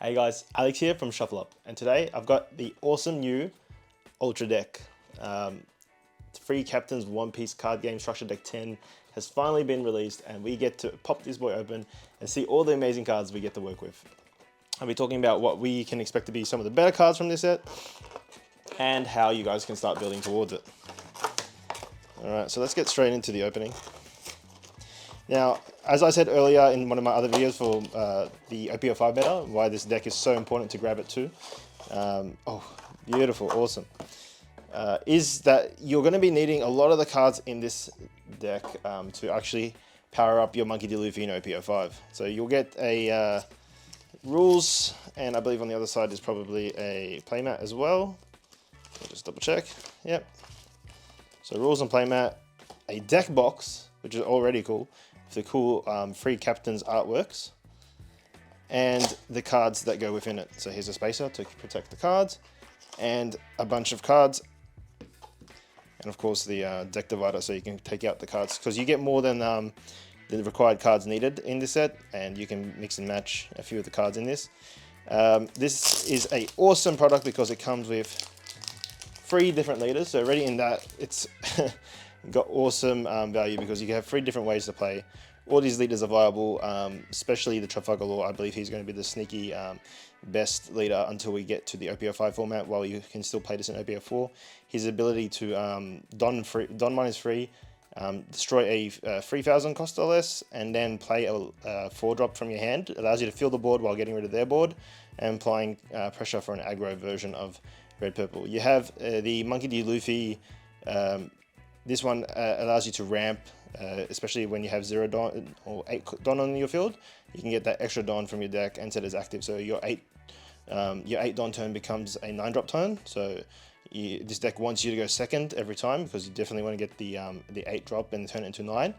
Hey guys, Alex here from Shuffle Up, and today I've got the awesome new Ultra deck. Free Captain's One Piece card game structure deck 10 has finally been released, and we get to pop this boy open and see all the amazing cards we get to work with. I'll be talking about what we can expect to be some of the better cards from this set, and how you guys can start building towards it. Alright, so let's get straight into the opening. Now, as I said earlier in one of my other videos for the OPO5 meta, why this deck is so important to grab it too. Oh, beautiful, awesome. Is that you're going to be needing a lot of the cards in this deck to actually power up your Monkey D. Luffy in OPO5. So you'll get a rules, and I believe on the other side is probably a playmat as well. I'll just double check. Yep. So rules and playmat, a deck box, which is already cool, with the cool free captain's artworks, and the cards that go within it. So here's a spacer to protect the cards, and a bunch of cards, and of course the deck divider so you can take out the cards, because you get more than the required cards needed in this set, and you can mix and match a few of the cards in this. This is an awesome product because it comes with 3 different leaders, so already in that it's got awesome value because you have 3 different ways to play. All these leaders are viable, especially the Trafalgar Law. I believe he's going to be the sneaky best leader until we get to the OPO5 format, while you can still play this in OPO4. His ability to Don -3, destroy a 3,000 cost or less, and then play a 4-drop from your hand, allows you to fill the board while getting rid of their board, and applying pressure for an aggro version of red-purple. You have the Monkey D. Luffy. This one allows you to ramp, especially when you have 0 Don or 8 Don on your field. You can get that extra Don from your deck and set as active. So your 8 Don turn becomes a 9-drop turn. So this deck wants you to go second every time, because you definitely want to get the 8-drop and turn it into 9.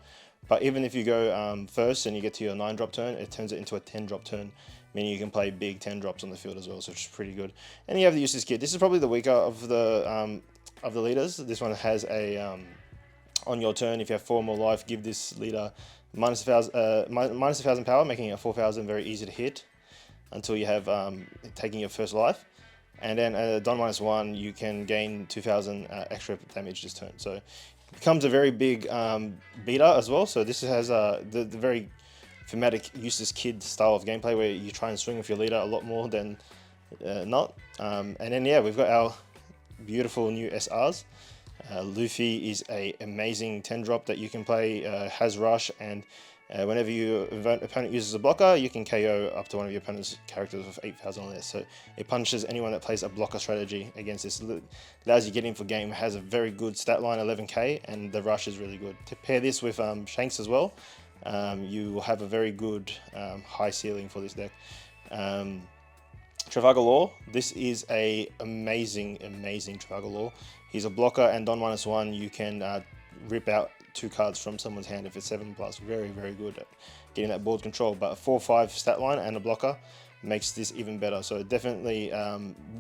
But even if you go first and you get to your 9-drop turn, it turns it into a 10-drop turn, meaning you can play big 10 drops on the field as well, so it's pretty good. And you have the useless kit. This is probably the weaker of the leaders. This one has a on your turn, if you have 4 more life, give this leader -1,000 power, making it 4,000 very easy to hit until you have taking your first life. And then Don -1, you can gain 2,000 extra damage this turn. So it becomes a very big beater as well. So this has the very thematic useless kid style of gameplay, where you try and swing with your leader a lot more than not. And then yeah, we've got our beautiful new SRs. Luffy is a amazing 10-drop that you can play, has rush, and whenever your opponent uses a blocker, you can KO up to one of your opponent's characters with 8,000 or less. So it punishes anyone that plays a blocker strategy against this. Allows you to get in for game, has a very good stat line, 11k, and the rush is really good. To pair this with Shanks as well, you will have a very good high ceiling for this deck. Trafalgar Law, this is a amazing Trafalgar Law. He's a blocker, and Don -1, you can rip out 2 cards from someone's hand if it's 7+. Very, very good at getting that board control. But a 4/5 stat line and a blocker makes this even better. So definitely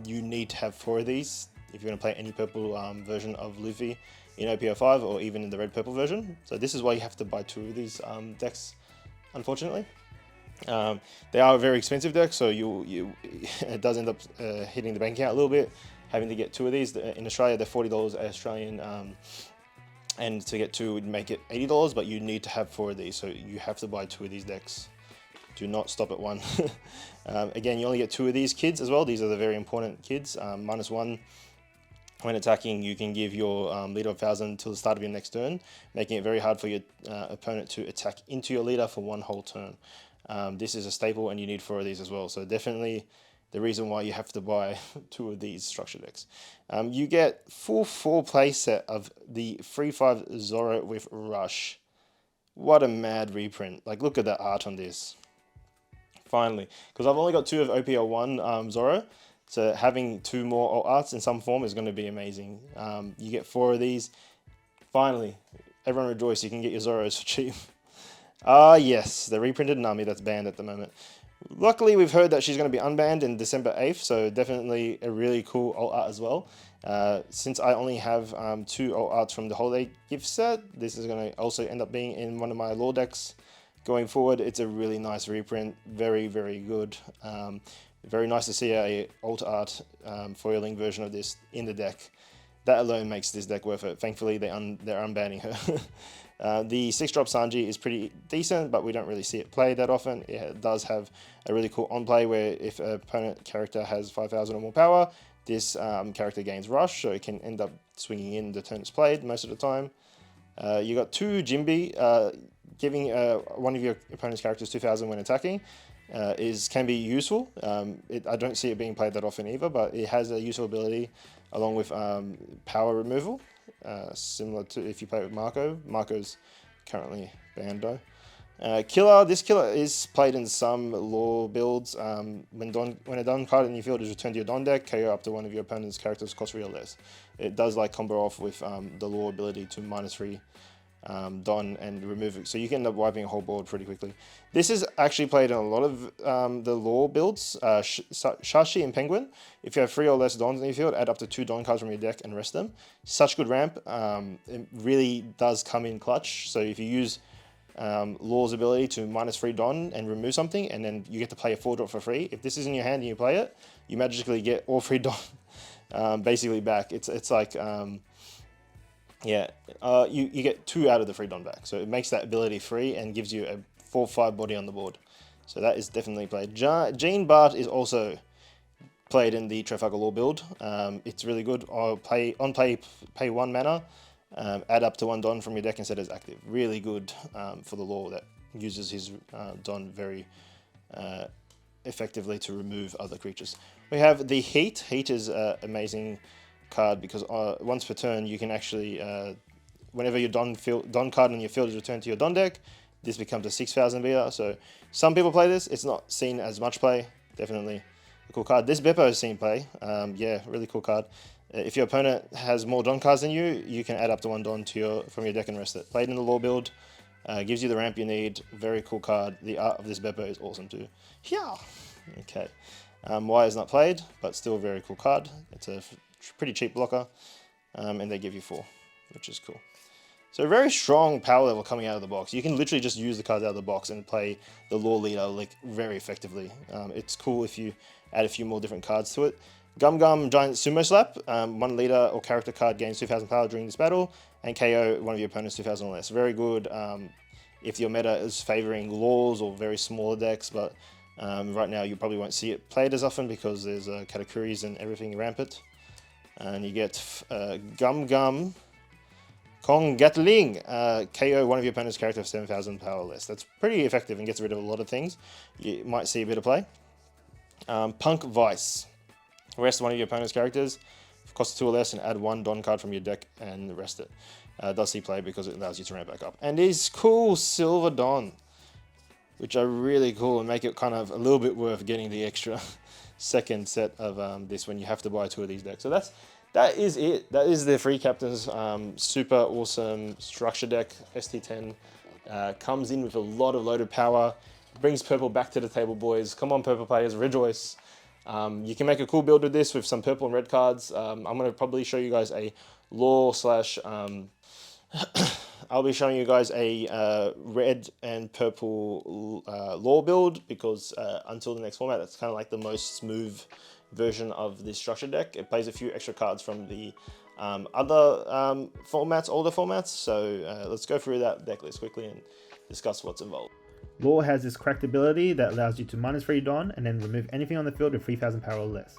you need to have 4 of these if you're going to play any purple version of Luffy in OPO5, or even in the red-purple version. So this is why you have to buy 2 of these decks, unfortunately. They are a very expensive deck, so it does end up hitting the bank account a little bit, having to get 2 of these. In Australia, they're $40 Australian, and to get 2 would make it $80, but you need to have 4 of these, so you have to buy 2 of these decks. Do not stop at 1. Again, you only get 2 of these kids as well. These are the very important kids. -1, when attacking, you can give your leader 1,000 until the start of your next turn, making it very hard for your opponent to attack into your leader for 1 whole turn. This is a staple, and you need 4 of these as well. So definitely the reason why you have to buy 2 of these structure decks. You get full 4-play set of the 3/5 Zoro with Rush. What a mad reprint. Like, look at that art on this. Finally, because I've only got 2 of OPO1 Zoro, so having 2 more alt arts in some form is going to be amazing. You get 4 of these. Finally, everyone rejoice, you can get your Zoros for cheap. Yes, the reprinted Nami that's banned at the moment. Luckily, we've heard that she's going to be unbanned in December 8th, so definitely a really cool alt art as well. Since I only have 2 alt arts from the holiday gift set, this is going to also end up being in one of my lore decks going forward. It's a really nice reprint, very, very good. Very nice to see a alt art foiling version of this in the deck. That alone makes this deck worth it. Thankfully, they're unbanning her. The 6-drop Sanji is pretty decent, but we don't really see it played that often. It does have a really cool on-play where if an opponent character has 5,000 or more power, this character gains rush, so it can end up swinging in the turn it's played most of the time. You got 2 Jimby, giving one of your opponent's characters 2,000 when attacking can be useful. I don't see it being played that often either, but it has a useful ability along with power removal, similar to if you play with Marco. Marco's currently banned though. Killer. This killer is played in some law builds. When a Don card in your field is returned to your Don deck, KO up to one of your opponent's characters cost 3 or less. It does like combo off with the law ability to -3 Don and remove it, so you can end up wiping a whole board pretty quickly. This is actually played in a lot of the law builds. Shashi and Penguin. If you have 3 or less Dons in your field, add up to 2 Don cards from your deck and rest them. Such good ramp. It really does come in clutch. So if you use Law's ability to -3 Don and remove something, and then you get to play a 4-drop for free. If this is in your hand and you play it, you magically get all 3 Don basically back. It's like you get 2 out of the 3 Don back, so it makes that ability free and gives you a 4/5 body on the board. So that is definitely played. Gene Bart is also played in the Trafalgar Law build. It's really good. Pay 1 mana. Add up to 1 Don from your deck and set as active. Really good for the Law that uses his Don very effectively to remove other creatures. We have the Heat. Heat is an amazing card because once per turn you can actually, whenever your Don card on your field is returned to your Don deck, this becomes a 6,000 beater. So some people play this. It's not seen as much play. Definitely a cool card. This Bepo is seen play. Yeah, really cool card. If your opponent has more Don cards than you, you can add up to 1 Don from your deck and rest it. Played in the Law build, gives you the ramp you need. Very cool card. The art of this Bepo is awesome too. Yeah. Okay. Y is not played, but still a very cool card. It's a pretty cheap blocker, and they give you 4, which is cool. So very strong power level coming out of the box. You can literally just use the cards out of the box and play the Law leader like very effectively. It's cool if you add a few more different cards to it. Gum Gum Giant Sumo Slap. 1 leader or character card gains 2,000 power during this battle, and KO one of your opponents 2,000 or less. Very good if your meta is favoring Laws or very smaller decks, but right now you probably won't see it played as often because there's Katakuris and everything rampant. And you get Gum Gum Kong Gatling, KO one of your opponent's character for 7,000 power less. That's pretty effective and gets rid of a lot of things. You might see a bit of play. Punk Vice. Rest one of your opponent's characters, cost 2 or less, and add 1 Don card from your deck and rest it. Does see play because it allows you to ramp back up. And these cool Silver Don, which are really cool and make it kind of a little bit worth getting the extra second set of this when you have to buy 2 of these decks. So that is it. That is the Free Captains super awesome structure deck. ST10 comes in with a lot of loaded power. Brings purple back to the table, boys. Come on, purple players, rejoice. You can make a cool build with this with some purple and red cards. I'm going to probably show you guys a Law slash... I'll be showing you guys a red and purple Law build because until the next format, that's kind of like the most smooth version of this structure deck. It plays a few extra cards from the other formats, older formats. So let's go through that deck list quickly and discuss what's involved. Law has this cracked ability that allows you to -3 Don and then remove anything on the field with 3,000 power or less.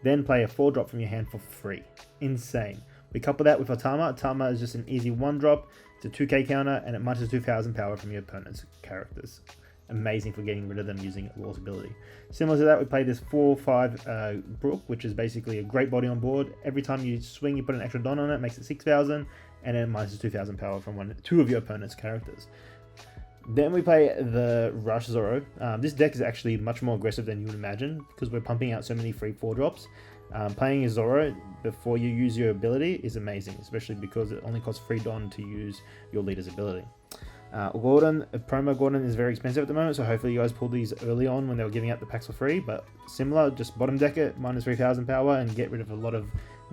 Then play a 4-drop from your hand for free. Insane. We couple that with Atama. Atama is just an easy 1-drop. It's a 2k counter and it minus 2,000 power from your opponent's characters. Amazing for getting rid of them using Law's ability. Similar to that, we play this 4/5 Brook, which is basically a great body on board. Every time you swing, you put an extra Don on it, makes it 6,000, and then minus 2,000 power from 2 of your opponent's characters. Then we play the Rush Zoro. This deck is actually much more aggressive than you would imagine because we're pumping out so many free 4-drops. Playing a Zoro before you use your ability is amazing, especially because it only costs 3 Don to use your leader's ability. Gordon, promo Gordon is very expensive at the moment, so hopefully you guys pulled these early on when they were giving out the packs for free, but similar, just bottom deck it, minus 3,000 power, and get rid of a lot of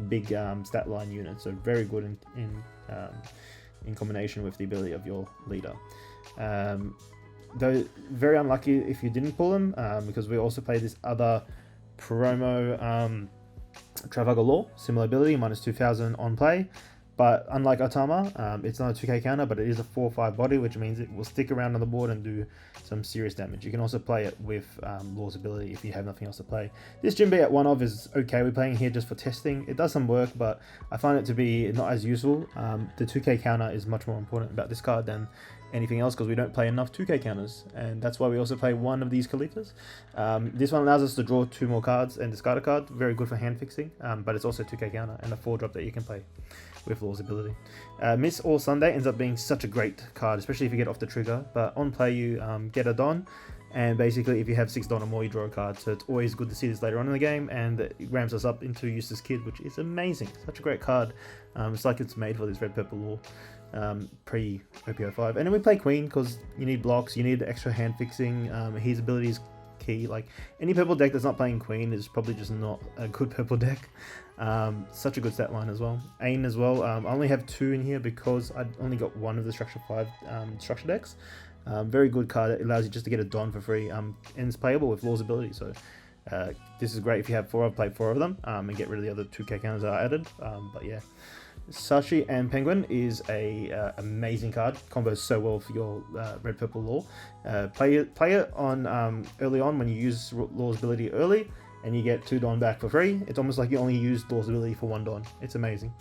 big stat line units, so very good in combination with the ability of your leader. Though very unlucky if you didn't pull them, because we also play this other promo Trafalgar Law, similar ability, minus 2000 on play. But unlike Otama, it's not a 2k counter, but it is a 4/5 body, which means it will stick around on the board and do some serious damage. You can also play it with Law's ability if you have nothing else to play. This Jinbei at 1 is okay. We're playing here just for testing. It does some work, but I find it to be not as useful. The 2k counter is much more important about this card than anything else because we don't play enough 2k counters, and that's why we also play one of these Khalifas. This one allows us to draw 2 more cards and discard a card. Very good for hand fixing, but it's also 2k counter and a 4-drop that you can play with Law's ability. Miss All Sunday ends up being such a great card, especially if you get off the trigger, but on play you get a Don, and basically if you have 6 Don or more you draw a card, so it's always good to see this later on in the game, and it ramps us up into Eustace Kid, which is amazing. Such a great card. It's like it's made for this red purple Law pre OP05. And then we play Queen because you need blocks, you need extra hand fixing. His ability is key. Like any purple deck that's not playing Queen is probably just not a good purple deck. Such a good stat line as well. Ain as well. I only have 2 in here because I only got 1 of the structure 5 structure decks. Very good card. It allows you just to get a Don for free, and it's playable with Law's ability. So this is great if you have 4 of, play 4 of them, and get rid of the other 2k counters that are added. But yeah, Sashi and Penguin is a amazing card. Combos so well for your red purple Law. Play it on early on when you use Law's ability early, and you get 2 Don back for free. It's almost like you only used Law's ability for 1 Don. It's amazing.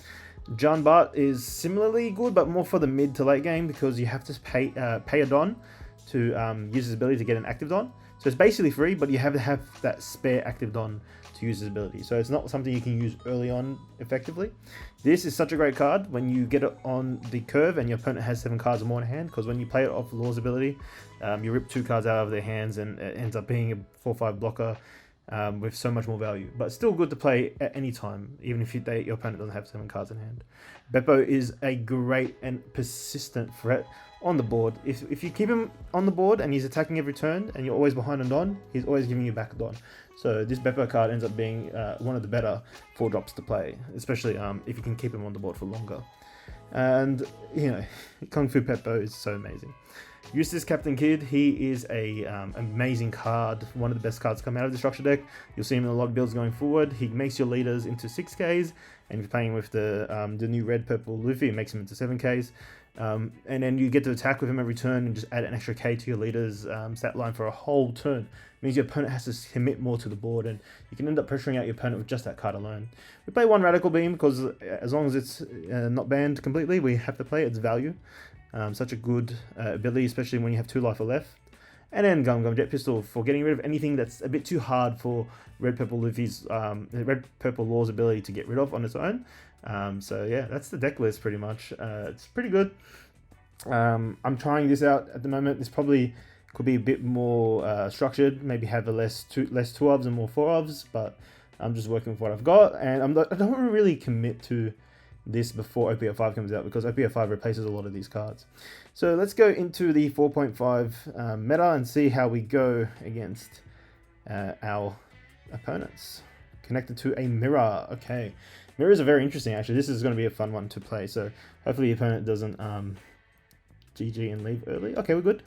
John Bart is similarly good, but more for the mid to late game because you have to pay a Don to use his ability to get an active Don. So it's basically free, but you have to have that spare active Don to use his ability. So it's not something you can use early on effectively. This is such a great card when you get it on the curve and your opponent has 7 cards or more in hand, because when you play it off Law's ability, you rip 2 cards out of their hands and it ends up being a 4/5 blocker. With so much more value, but still good to play at any time, even if your opponent doesn't have 7 cards in hand. Bepo is a great and persistent threat on the board. If you keep him on the board and he's attacking every turn and you're always behind a Don, he's always giving you back a Don. So this Bepo card ends up being one of the better 4-drops to play, especially if you can keep him on the board for longer. And, you know, Kung Fu Bepo is so amazing. Eustace Captain Kidd, he is a amazing card, one of the best cards to come out of the structure deck. You'll see him in a lot of builds going forward. He makes your leaders into 6Ks, and if you're playing with the new red purple Luffy, it makes him into 7Ks. And then you get to attack with him every turn and just add an extra K to your leader's stat line for a whole turn. It means your opponent has to commit more to the board, and you can end up pressuring out your opponent with just that card alone. We play 1 Radical Beam because as long as it's not banned completely, we have to play its value. Such a good ability, especially when you have 2 life or left. And then Gum Gum Jet Pistol for getting rid of anything that's a bit too hard for Red Purple Luffy's Red Purple Law's ability to get rid of on its own. So yeah, that's the deck list pretty much. It's pretty good. I'm trying this out at the moment. This probably could be a bit more structured. Maybe have a less 2-ofs and more 4-ofs, but I'm just working with what I've got, and I don't really commit to this before OP05 comes out because OP05 replaces a lot of these cards. So let's go into the 4.5 meta and see how we go against our opponents. Connected to a mirror. Okay, mirrors are very interesting actually. This is going to be a fun one to play, so hopefully the opponent doesn't GG and leave early. Okay, we're good.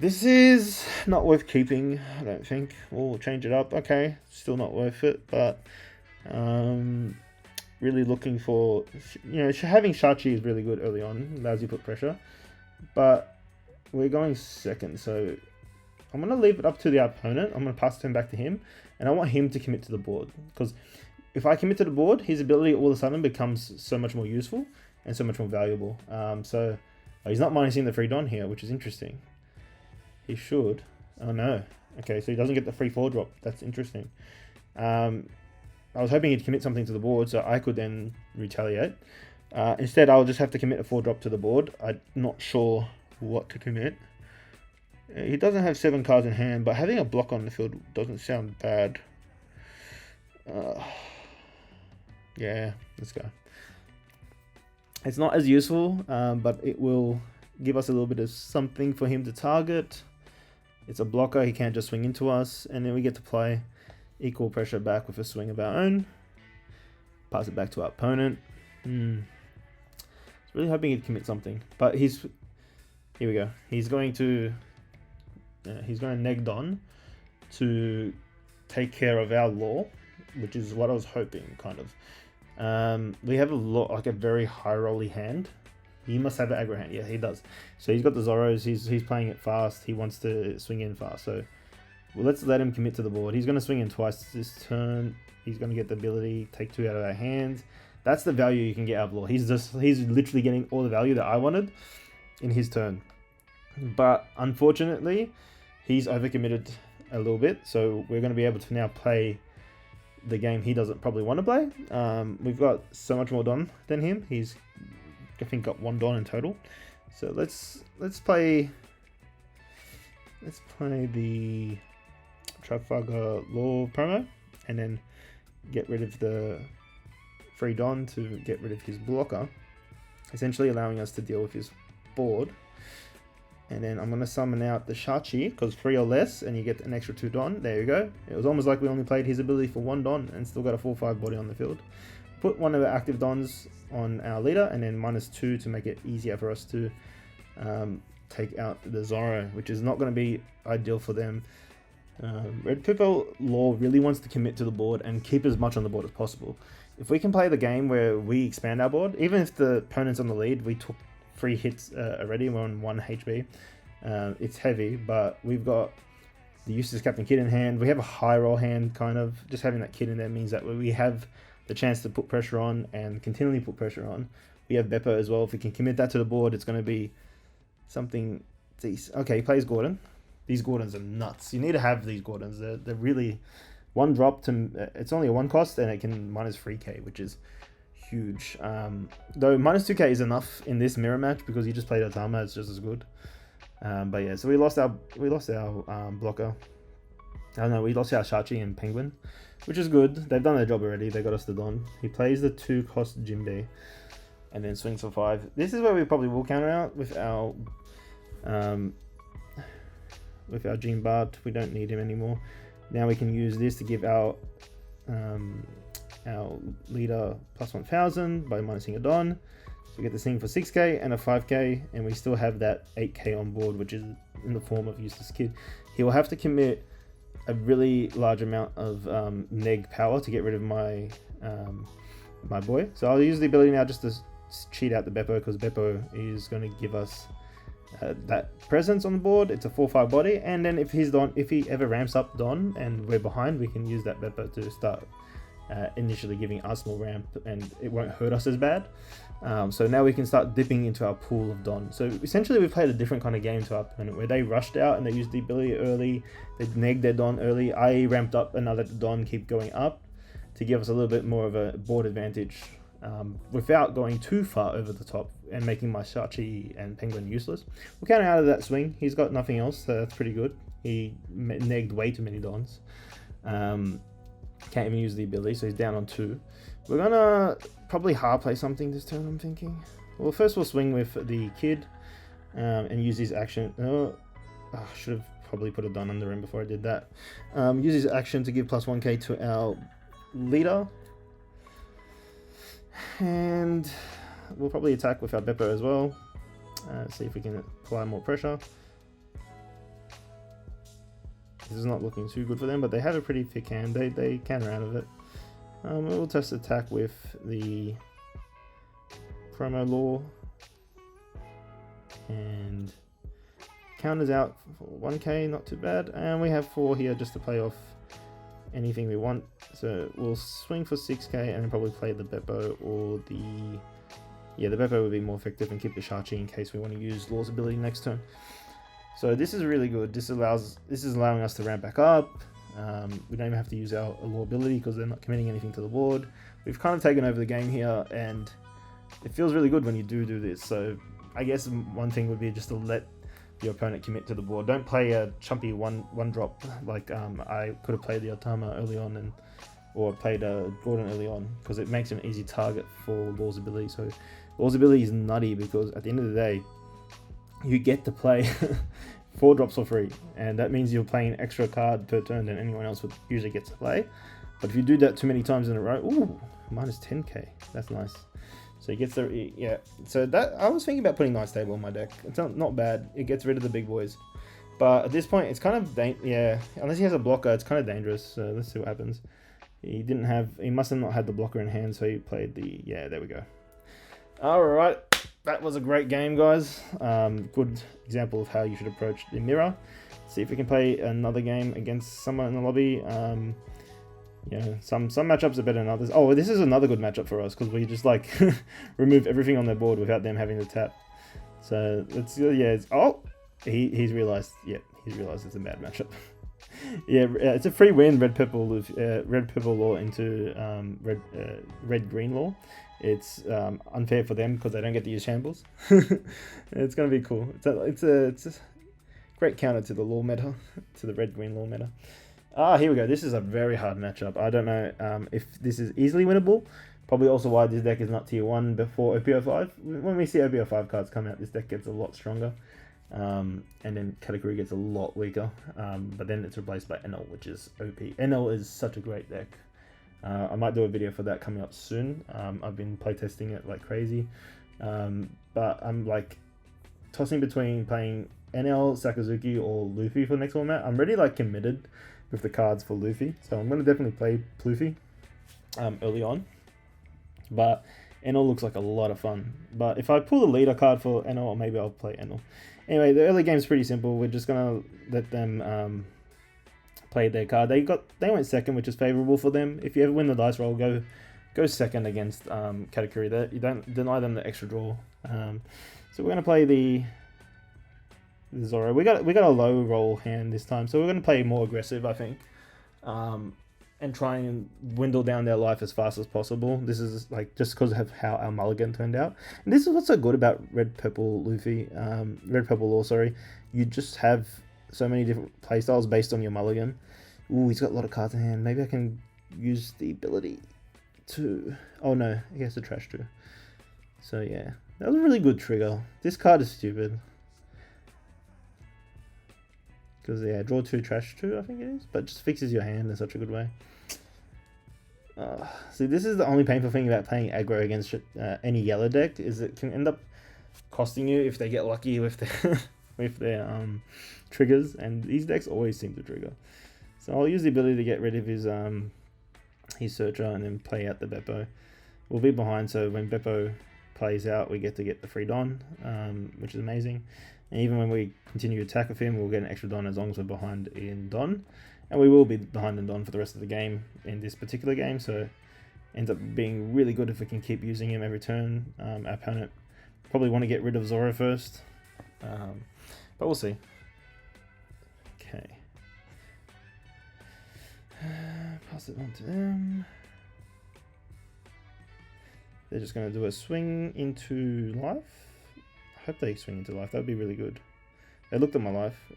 This is not worth keeping, I don't think. We'll change it up. Okay, still not worth it, but really looking for, having Shachi is really good early on, allows you to put pressure, but we're going second, so I'm going to leave it up to the opponent. I'm going to pass the turn back to him, and I want him to commit to the board, because if I commit to the board, his ability all of a sudden becomes so much more useful and so much more valuable. So he's not minusing the free Don here, which is interesting. He should. Oh no. Okay, so he doesn't get the free 4-drop. That's interesting. I was hoping he'd commit something to the board so I could then retaliate. Instead, I'll just have to commit a 4-drop to the board. I'm not sure what to commit. He doesn't have 7 cards in hand, but having a block on the field doesn't sound bad. Yeah, let's go. It's not as useful, but it will give us a little bit of something for him to target. It's a blocker, he can't just swing into us, and then we get to play equal pressure back with a swing of our own. Pass it back to our opponent. Really hoping he'd commit something, but here we go. He's going to neg Don to take care of our law, which is what I was hoping, kind of. We have a very high rolly hand. He must have an aggro hand. Yeah, he does. So he's got the Zoros. He's playing it fast. He wants to swing in fast. So let's let him commit to the board. He's going to swing in twice this turn. He's going to get the ability, take 2 out of our hands. That's the value you can get out of law. He's literally getting all the value that I wanted in his turn. But unfortunately, he's overcommitted a little bit. So we're going to be able to now play the game he doesn't probably want to play. We've got so much more Don than him. He's, I think, got 1 Don in total. So let's play the Trafalgar Law promo, and then get rid of the free Don to get rid of his blocker, essentially allowing us to deal with his board. And then I'm going to summon out the Shachi, because 3 or less, and you get an extra 2 Don. There you go. It was almost like we only played his ability for 1 Don and still got a 4/5 body on the field. Put one of the active Dons on our leader, and then -2 to make it easier for us to take out the Zoro, which is not going to be ideal for them. Red Purple Law really wants to commit to the board and keep as much on the board as possible. If we can play the game where we expand our board, even if the opponent's on the lead, we took 3 hits already, we're on 1 HB. It's heavy, but we've got the Eustace Captain Kid in hand. We have a high roll hand, kind of. Just having that kid in there means that we have the chance to put pressure on and continually put pressure on. We have Bepo as well. If we can commit that to the board, it's going to be something decent. Okay, he plays Gordon. These Gordons are nuts. You need to have these Gordons. They're really 1 drop to. It's only a 1 cost, and it can -3k, which is huge. Though -2k is enough in this mirror match because you just played Otama. It's just as good. But yeah, so we lost our blocker. I don't know. We lost our Shachi and Penguin, which is good. They've done their job already. They got us the Don. He plays the 2 cost Jinbei, and then swings for 5. This is where we probably will counter out with our Gene Bart. We don't need him anymore. Now we can use this to give our leader +1000 by minusing a Don. So we get this thing for 6k and a 5k, and we still have that 8k on board, which is in the form of Eustace Kid. He will have to commit a really large amount of neg power to get rid of my my boy. So I'll use the ability now just to cheat out the Bepo, because Bepo is going to give us that presence on the board. It's a 4/5 body, and then if he ever ramps up Don and we're behind, we can use that Bepo to start initially giving us more ramp, and it won't hurt us as bad. So now we can start dipping into our pool of Don. So essentially we've played a different kind of game to our opponent, where they rushed out and they used the ability early, they negged their Don early. I ramped up another Don, keep going up to give us a little bit more of a board advantage, without going too far over the top and making my Shachi and Penguin useless. We'll counter out of that swing. He's got nothing else, so that's pretty good. He negged way too many Dons. Can't even use the ability, so he's down on 2. We're gonna probably hard play something this turn, I'm thinking. Well, first we'll swing with the kid and use his action. I should have probably put a Don under him before I did that. Use his action to give +1k to our leader. And we'll probably attack with our Bepo as well. See if we can apply more pressure. This is not looking too good for them, but they have a pretty thick hand. They counter out of it. We'll test attack with the promo law, and counters out for 1k, not too bad. And we have 4 here just to play off anything we want. So we'll swing for 6k and then probably play the Bepo or the... Yeah, the Bepo would be more effective, and keep the Shachi in case we want to use Law's ability next turn. So this is really good. This is allowing us to ramp back up. We don't even have to use our Law ability because they're not committing anything to the board. We've kind of taken over the game here, and it feels really good when you do this. So I guess one thing would be just to let your opponent commit to the board. Don't play a chumpy one drop like I could have played the Otama early on, or played Gordon early on, because it makes him an easy target for Law's ability. So Law's ability is nutty because at the end of the day, you get to play 4 drops for free, and that means you're playing an extra card per turn than anyone else would usually get to play. But if you do that too many times in a row, ooh, -10k, that's nice. So he gets the, yeah. So that, I was thinking about putting Night Stable on my deck. It's not bad. It gets rid of the big boys. But at this point, it's kind of yeah. Unless he has a blocker, it's kind of dangerous. So let's see what happens. He didn't have. He must have not had the blocker in hand, so he played the. Yeah, there we go. All right, that was a great game, guys. Good example of how you should approach the mirror. See if we can play another game against someone in the lobby. Yeah, some matchups are better than others. Oh, this is another good matchup for us because we just like remove everything on their board without them having to tap. So let's yeah. He's realized. Yeah, he's realized it's a bad matchup. Yeah, it's a free win. Red purple law into red green law. It's unfair for them because they don't get to use shambles. It's gonna be cool. It's a great counter to the law meta, to the red green law meta. Here we go. This is a very hard matchup. I don't know if this is easily winnable. Probably also why this deck is not tier 1 before OPO5. When we see OPO5 cards come out, this deck gets a lot stronger. And then Katakuri gets a lot weaker. But then it's replaced by NL, which is OP. NL is such a great deck. I might do a video for that coming up soon. I've been playtesting it like crazy. But I'm like tossing between playing NL, Sakazuki, or Luffy for the next format. I'm really like committed with the cards for Luffy. So I'm going to definitely play Luffy early on. But NL looks like a lot of fun. But if I pull the leader card for NL, maybe I'll play NL. Anyway, the early game's pretty simple. We're just going to let them play their card. They went second, which is favorable for them. If you ever win the dice roll, go second against Katakuri. You don't deny them the extra draw. So we're going to play the Zoro. We got a low roll hand this time, so we're going to play more aggressive, I think. And try and dwindle down their life as fast as possible. This is like just because of how our mulligan turned out. And this is what's so good about red purple law. Sorry, you just have so many different playstyles based on your mulligan. Ooh, he's got a lot of cards in hand. Maybe I can use the ability to. Oh no, he has to trash too. So yeah, that was a really good trigger. This card is stupid. Because yeah, draw 2, trash 2, I think it is. But just fixes your hand in such a good way. See, this is the only painful thing about playing aggro against any yellow deck, is it can end up costing you if they get lucky with their triggers, and these decks always seem to trigger. So I'll use the ability to get rid of his searcher and then play out the Bepo. We'll be behind, so when Bepo plays out, we get the free Don, which is amazing. And even when we continue to attack with him, we'll get an extra Don as long as we're behind in Don. And we will be behind in Don for the rest of the game in this particular game, so it ends up being really good if we can keep using him every turn. Our opponent probably want to get rid of Zoro first, but we'll see. Okay. Pass it on to them. They're just going to do a swing into life. I hope they swing into life. That would be really good. They looked at my life.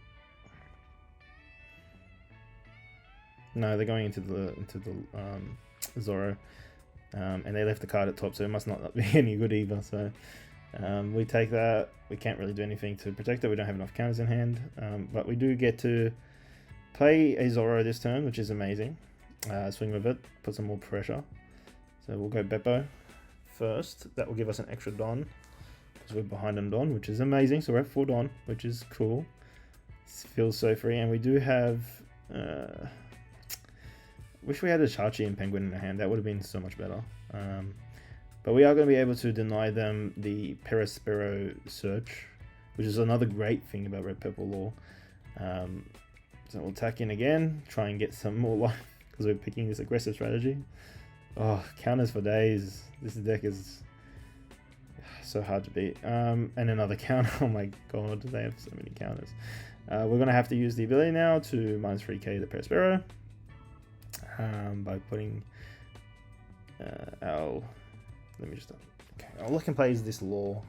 No, they're going into the Zoro, and they left the card at top, so it must not be any good either. So we take that. We can't really do anything to protect it. We don't have enough counters in hand, but we do get to play a Zoro this turn, which is amazing. Swing with it, put some more pressure. So we'll go Bepo first. That will give us an extra Don, because we're behind on Don, which is amazing. So we're at 4 Don, which is cool. It feels so free, and we do have. Wish we had a Chachi and Penguin in our hand. That would have been so much better. But we are going to be able to deny them the Perispero search, which is another great thing about Red Purple Law. So we'll attack in again, try and get some more life, because we're picking this aggressive strategy. Oh, counters for days. This deck is so hard to beat. And another counter. Oh my god, they have so many counters. We're going to have to use the ability now to minus 3k the Perispero. By putting our... Let me just... Okay, I'll look and play this Law.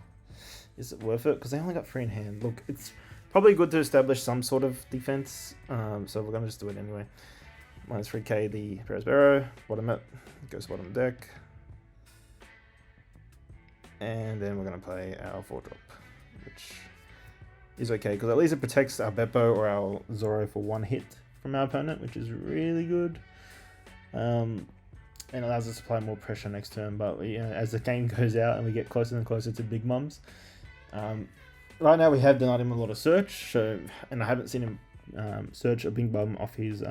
Is it worth it? Because they only got 3 in hand. Look, it's probably good to establish some sort of defense. So we're going to just do it anyway. Minus 3k the Perispero. Bottom it. Goes bottom deck. And then we're going to play our 4-drop. Which is okay, because at least it protects our Bepo or our Zoro for 1 hit from our opponent, which is really good. And allows us to apply more pressure next turn, but as the game goes out and we get closer and closer to big mums, right now we have denied him a lot of search, so, and I haven't seen him search a big bum off his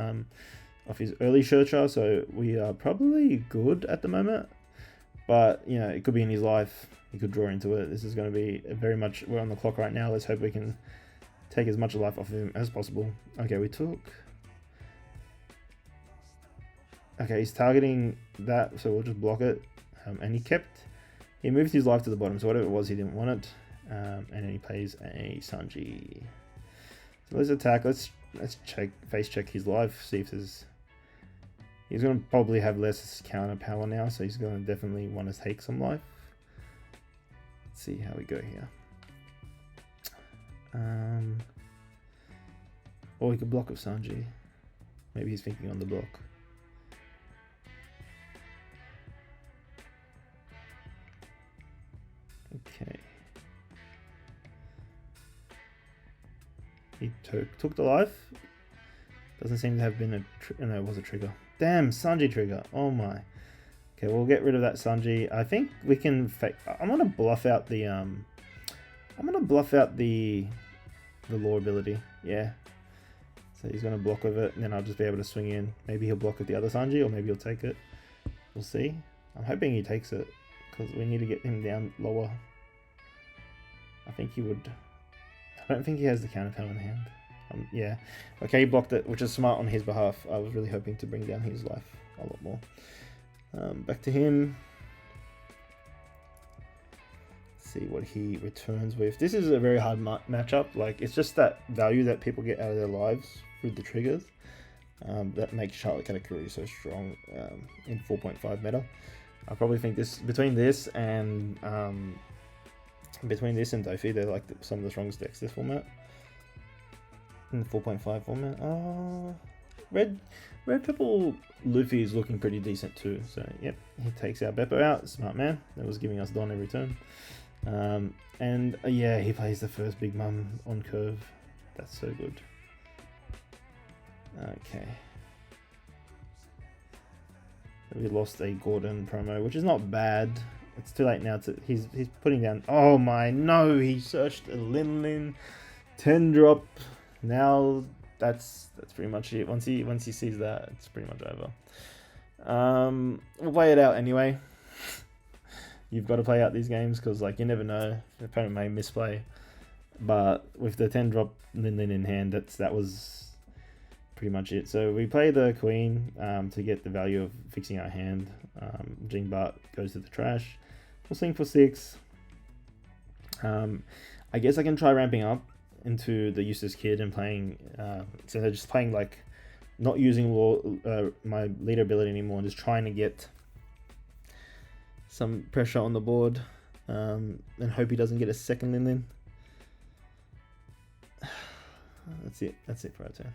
early searcher, so we are probably good at the moment. But it could be in his life. He could draw into it. This is going to be very much. We're on the clock right now. Let's hope we can take as much life off of him as possible. Okay, we took. Okay, he's targeting that, so we'll just block it. And he moved his life to the bottom, so whatever it was, he didn't want it. And then he plays a Sanji. So let's attack. Let's face check his life. See if there's. He's going to probably have less counter power now, so he's going to definitely want to take some life. Let's see how we go here. Or we could block with Sanji. Maybe he's thinking on the block. Okay. He took the life. Doesn't seem to have been no, it was a trigger. Damn, Sanji trigger. Oh my. Okay, we'll get rid of that Sanji. I think we can I'm gonna bluff out the the law ability. Yeah. So he's gonna block with it, and then I'll just be able to swing in. Maybe he'll block with the other Sanji, or maybe he'll take it. We'll see. I'm hoping he takes it, because we need to get him down lower. I think he would. I don't think he has the counter power in hand. Yeah. Okay, he blocked it, which is smart on his behalf. I was really hoping to bring down his life a lot more. Back to him. Let's see what he returns with. This is a very hard matchup. Like, it's just that value that people get out of their lives through the triggers that makes Charlotte Katakuri so strong in 4.5 meta. I probably think between this and Dofi, they're like some of the strongest decks this format. In the 4.5 format. Red Purple Luffy is looking pretty decent too. So yep, he takes our Bepo out. Smart man. That was giving us Don every turn. Yeah, he plays the first big mum on curve. That's so good. Okay. We lost a Gordon promo, which is not bad. It's too late now. He's putting down. Oh my no! He searched a Lin 10 drop. Now that's pretty much it. Once he sees that, it's pretty much over. We'll play it out anyway. You've got to play out these games because like you never know. The opponent may misplay. But with the 10 drop Lin in hand, that was pretty much it. So we play the Queen to get the value of fixing our hand. Bart goes to the trash. We'll swing for 6. I guess I can try ramping up into the useless kid and playing so they're just playing like not using my leader ability anymore and just trying to get some pressure on the board and hope he doesn't get a second Lin. That's it for our turn.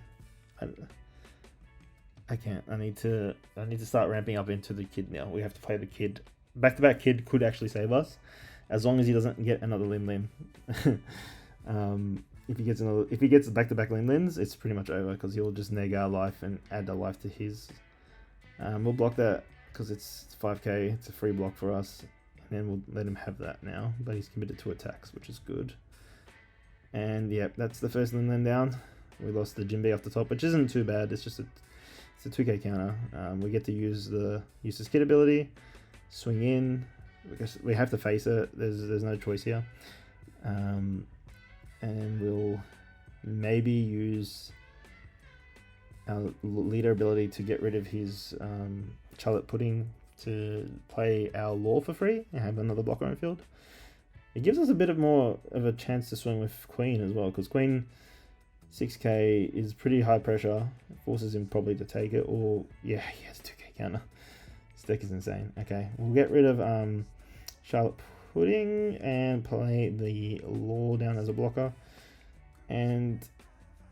I can't. I need to start ramping up into the kid now. We have to play the kid. Back-to-back kid could actually save us, as long as he doesn't get another Lin. If he gets back-to-back Lins, it's pretty much over because he'll just neg our life and add a life to his. We'll block that because it's 5k. It's a free block for us, and then we'll let him have that now. But he's committed to attacks, which is good. And yeah, that's the first Lin down. We lost the Jinbei off the top, which isn't too bad. It's just it's a 2k counter. We get to use the useless kid ability, swing in. Because we have to face it. There's no choice here. And we'll maybe use our leader ability to get rid of his Charlotte Pudding to play our Law for free and have another blocker on field. It gives us a bit more of a chance to swing with Queen as well, because Queen 6k is pretty high pressure. It forces him probably to take it, or yeah, he has 2k counter. This deck is insane. Okay, we'll get rid of Charlotte Pudding and play the Law down as a blocker. And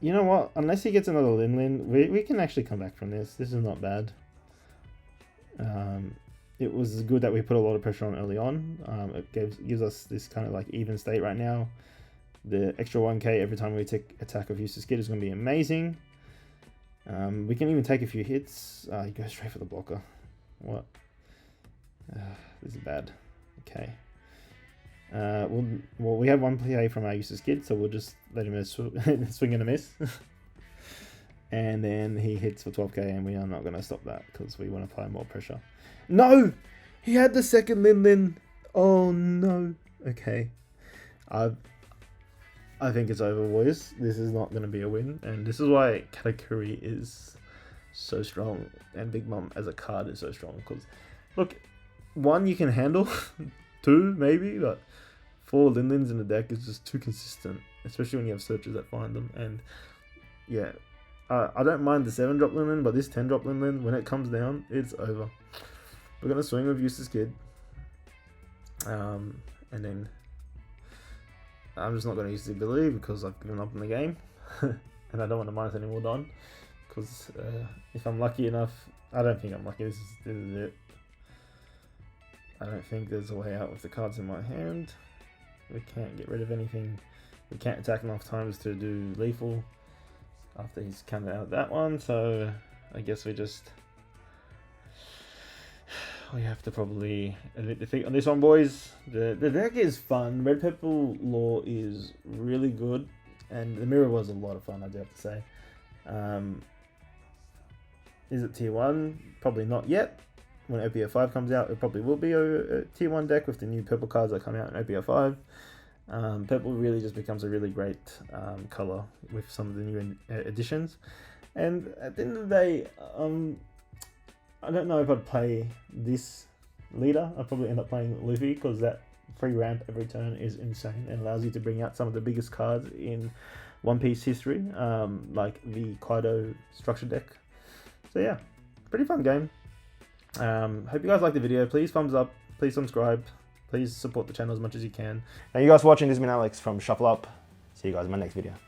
you know what? Unless he gets another Lin, we can actually come back from this. This is not bad. It was good that we put a lot of pressure on early on. It gives us this kind of like even state right now. The extra 1k every time we take attack of useless kid is going to be amazing. We can even take a few hits. He goes straight for the blocker. What? This is bad. Okay. We have one play from our useless kid, so we'll just let him swing and a miss. And then he hits for 12k, and we are not going to stop that because we want to apply more pressure. No! He had the second Lin. Oh no. Okay. I think it's over, boys. This is not going to be a win, and this is why Katakuri is so strong, and Big Mom as a card is so strong. Because, look, 1 you can handle, 2 maybe, but 4 Lin-Lins in the deck is just too consistent, especially when you have searchers that find them. And yeah, I don't mind the 7-drop Lin-Lin, but this 10-drop Lin-Lin, when it comes down, it's over. We're going to swing with Useless Kid. And then I'm just not going to use the ability because I've given up on the game. And I don't want to minus any more Don. Because if I'm lucky enough, I don't think I'm lucky, this is it. I don't think there's a way out with the cards in my hand. We can't get rid of anything. We can't attack enough times to do lethal after he's counted out that one, so I guess we have to probably admit defeat on this one, boys. The deck is fun. Red Purple Law is really good, and the mirror was a lot of fun, I do have to say. Is it tier 1? Probably not yet. When OPO 5 comes out, it probably will be a tier 1 deck with the new purple cards that come out in OPO 5. Purple really just becomes a really great color with some of the new additions. And at the end of the day, I don't know if I'd play this leader. I'd probably end up playing Luffy because that free ramp every turn is insane and allows you to bring out some of the biggest cards in One Piece history, like the Kaido structure deck. So yeah, pretty fun game. Hope you guys like the video. Please thumbs up, please subscribe, please support the channel as much as you can. Thank you guys for watching. This has been Alex from Shuffle Up. See you guys in my next video.